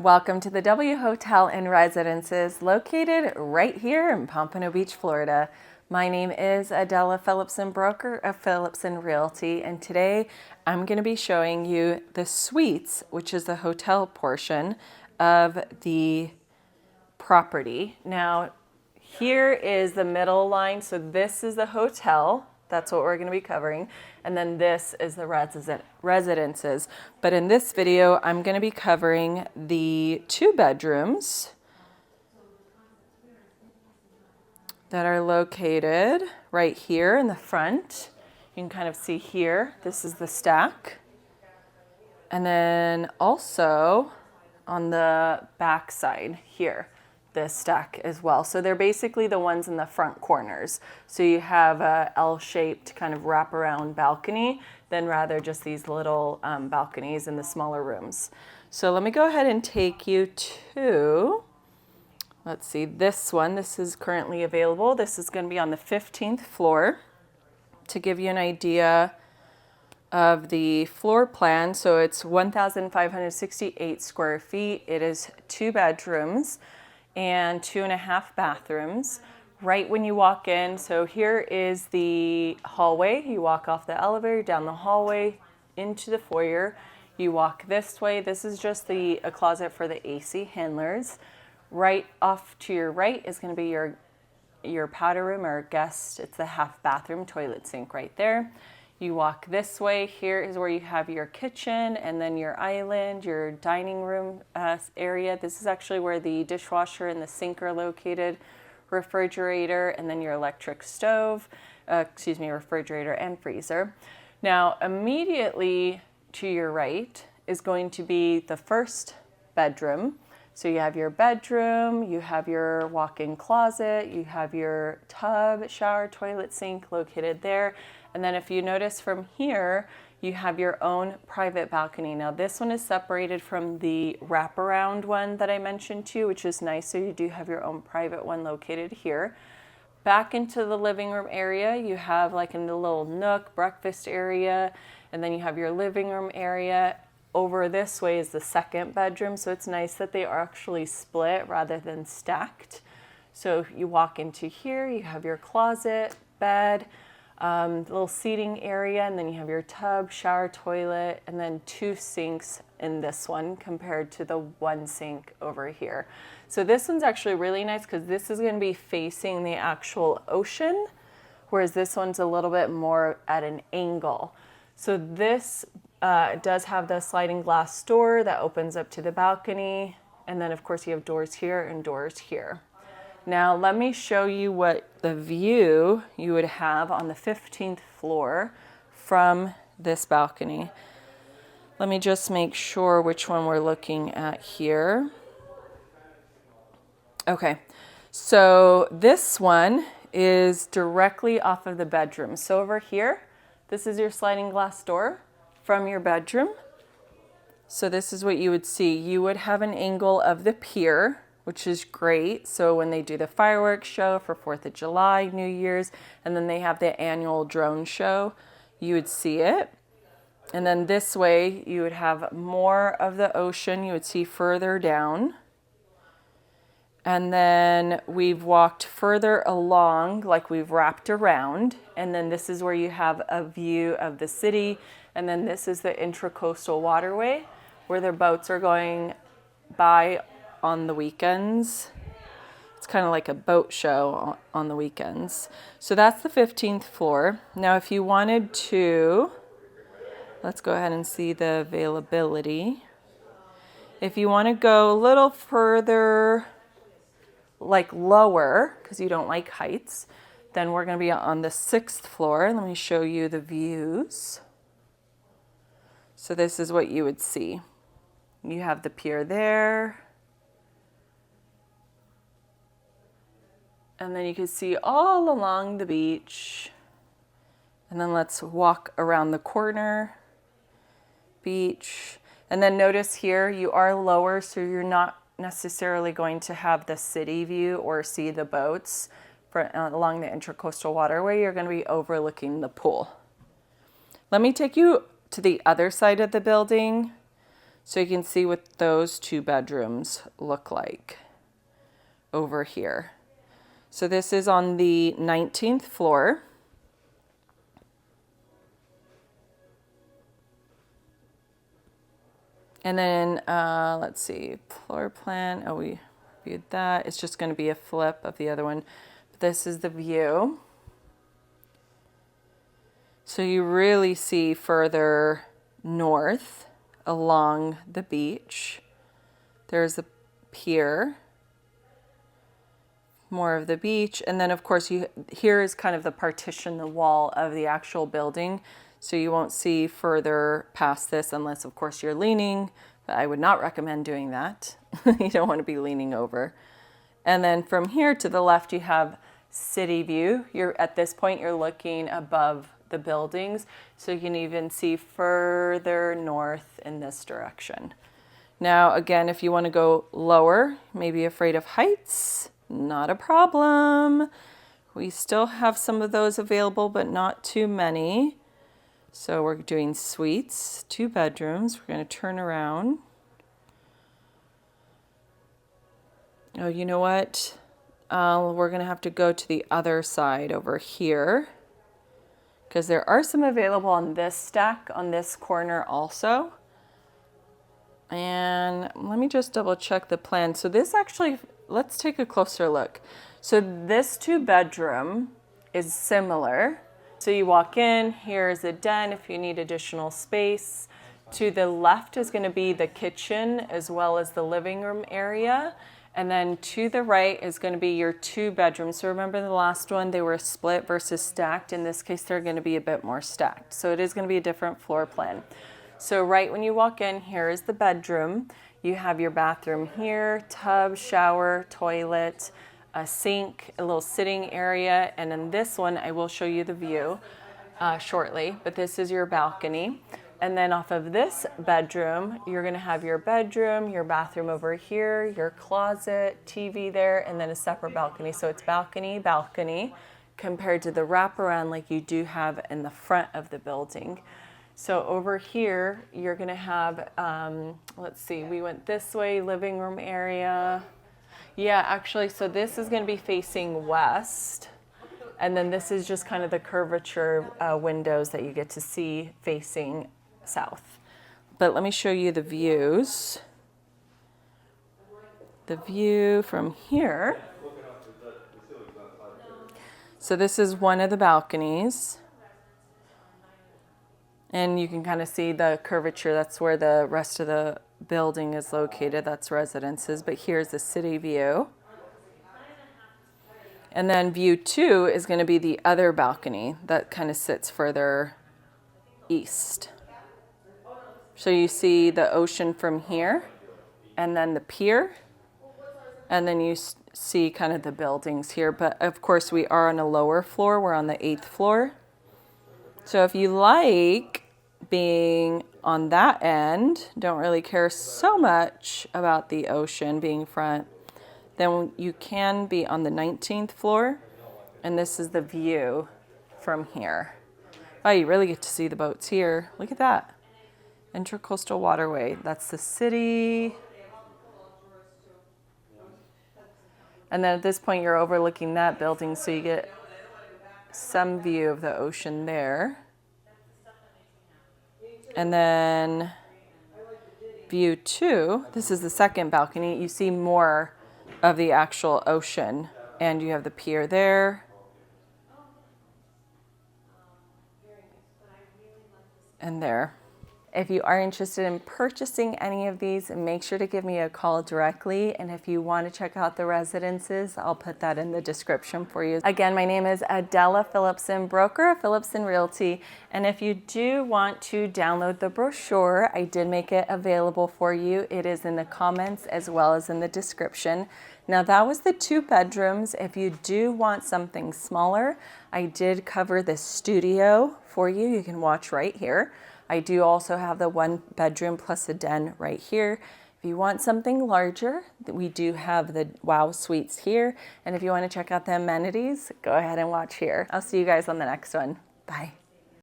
Welcome to the W Hotel and Residences located right here in Pompano Beach, Florida. My name is Adela Phillipson, broker of Phillipson Realty, and today I'm going to be showing you the suites, which is the hotel portion of the property. Now, here is the middle line, so this is the hotel. That's what we're going to be covering. And then this is the residences. But in this video, I'm going to be covering the 2 bedrooms that are located right here in the front. You can kind of see here, this is the stack. And then also on the back side here, this stack as well. So they're basically the ones in the front corners. So you have a L-shaped kind of wraparound balcony, then rather just these little balconies in the smaller rooms. So let me go ahead and take you to, let's see, this one. This is currently available. This is going to be on the 15th floor. To give you an idea of the floor plan, so it's 1,568 square feet. It is 2 bedrooms and 2.5 bathrooms. Right when you walk in, so here is the hallway. You walk off the elevator, down the hallway, into the foyer. You walk this way. This is just a closet for the AC handlers. Right off to your right is going to be your powder room or guest. It's the half bathroom, toilet, sink right there. You walk this way. Here is where you have your kitchen and then your island, your dining room area. This is actually where the dishwasher and the sink are located, refrigerator, and then your electric stove, refrigerator and freezer. Now, immediately to your right is going to be the first bedroom. So you have your bedroom, you have your walk-in closet, you have your tub, shower, toilet, sink located there. And then if you notice from here, you have your own private balcony. Now this one is separated from the wraparound one that I mentioned to you, which is nice. So you do have your own private one located here. Back into the living room area, you have like in the little nook, breakfast area, and then you have your living room area. Over this way is the second bedroom, so it's nice that they are actually split rather than stacked. So if you walk into here, you have your closet, bed, little seating area, and then you have your tub, shower, toilet, and then 2 sinks in this one compared to the 1 sink over here. So this one's actually really nice because this is going to be facing the actual ocean, whereas this one's a little bit more at an angle. So this does have the sliding glass door that opens up to the balcony. And then of course you have doors here and doors here. Now let me show you what the view you would have on the 15th floor from this balcony. Let me just make sure which one we're looking at here. Okay, so this one is directly off of the bedroom. So over here, this is your sliding glass door from your bedroom. So this is what you would see. You would have an angle of the pier, which is great. So when they do the fireworks show for 4th of July, New Year's, and then they have the annual drone show, you would see it. And then this way you would have more of the ocean. You would see further down. And then we've walked further along, like we've wrapped around. And then this is where you have a view of the city. And then this is the intracoastal waterway where their boats are going by on the weekends. It's kind of like a boat show on the weekends. So that's the 15th floor. Now, if you wanted to, let's go ahead and see the availability. If you want to go a little further, like lower, because you don't like heights, then we're going to be on the 6th floor. Let me show you the views. So this is what you would see. You have the pier there. And then you can see all along the beach. And then let's walk around the corner. Beach. And then notice here you are lower, so you're not necessarily going to have the city view or see the boats along the intracoastal waterway. You're going to be overlooking the pool. Let me take you to the other side of the building So you can see what those 2 bedrooms look like over here. So this is on the 19th floor. And then let's see, floor plan. Oh, we viewed that. It's just going to be a flip of the other one. But this is the view. So you really see further north along the beach. There's a pier, more of the beach, and then of course here is kind of the partition, the wall of the actual building, so you won't see further past this unless of course you're leaning, but I would not recommend doing that. You don't want to be leaning over. And then from here to the left you have city view. At this point you're looking above the buildings, so you can even see further north in this direction. Now again, if you want to go lower, maybe afraid of heights, not a problem. We still have some of those available, but not too many. So we're doing suites, 2 bedrooms. We're going to turn around. Oh, you know what? We're going to have to go to the other side over here, because there are some available on this stack, on this corner also. And let me just double check the plan. So this actually, let's take a closer look. So this 2 bedroom is similar. So you walk in, here's a den if you need additional space. To the left is going to be the kitchen as well as the living room area. And then to the right is going to be your 2 bedrooms. So remember the last one, they were split versus stacked. In this case, they're going to be a bit more stacked. So it is going to be a different floor plan. So right when you walk in, here is the bedroom. You have your bathroom here, tub, shower, toilet, a sink, a little sitting area. And in this one, I will show you the view shortly, but this is your balcony. And then off of this bedroom, you're going to have your bedroom, your bathroom over here, your closet, TV there, and then a separate balcony. So it's balcony, balcony, compared to the wraparound like you do have in the front of the building. So over here, you're going to have, let's see, we went this way, living room area. Yeah, actually, so this is going to be facing west. And then this is just kind of the curvature windows that you get to see facing south. But let me show you the views. The view from here. So this is one of the balconies. And you can kind of see the curvature. That's where the rest of the building is located. That's residences. But here's the city view. And then view 2 is going to be the other balcony that kind of sits further east. So you see the ocean from here, and then the pier, and then you see kind of the buildings here. But of course we are on a lower floor. We're on the 8th floor. So if you like being on that end, don't really care so much about the ocean being front, then you can be on the 19th floor, and this is the view from here. Oh, you really get to see the boats here. Look at that. Intracoastal waterway. That's the city. And then at this point, you're overlooking that building, so you get some view of the ocean there. And then view 2, this is the second balcony. You see more of the actual ocean, and you have the pier there. And there. If you are interested in purchasing any of these, make sure to give me a call directly. And if you want to check out the residences, I'll put that in the description for you. Again, my name is Adela Phillipson, broker of Phillipson Realty. And if you do want to download the brochure, I did make it available for you. It is in the comments as well as in the description. Now that was the 2 bedrooms. If you do want something smaller, I did cover the studio for you. You can watch right here. I do also have the 1 bedroom plus a den right here. If you want something larger, we do have the Wow Suites here. And if you want to check out the amenities, go ahead and watch here. I'll see you guys on the next one. Bye.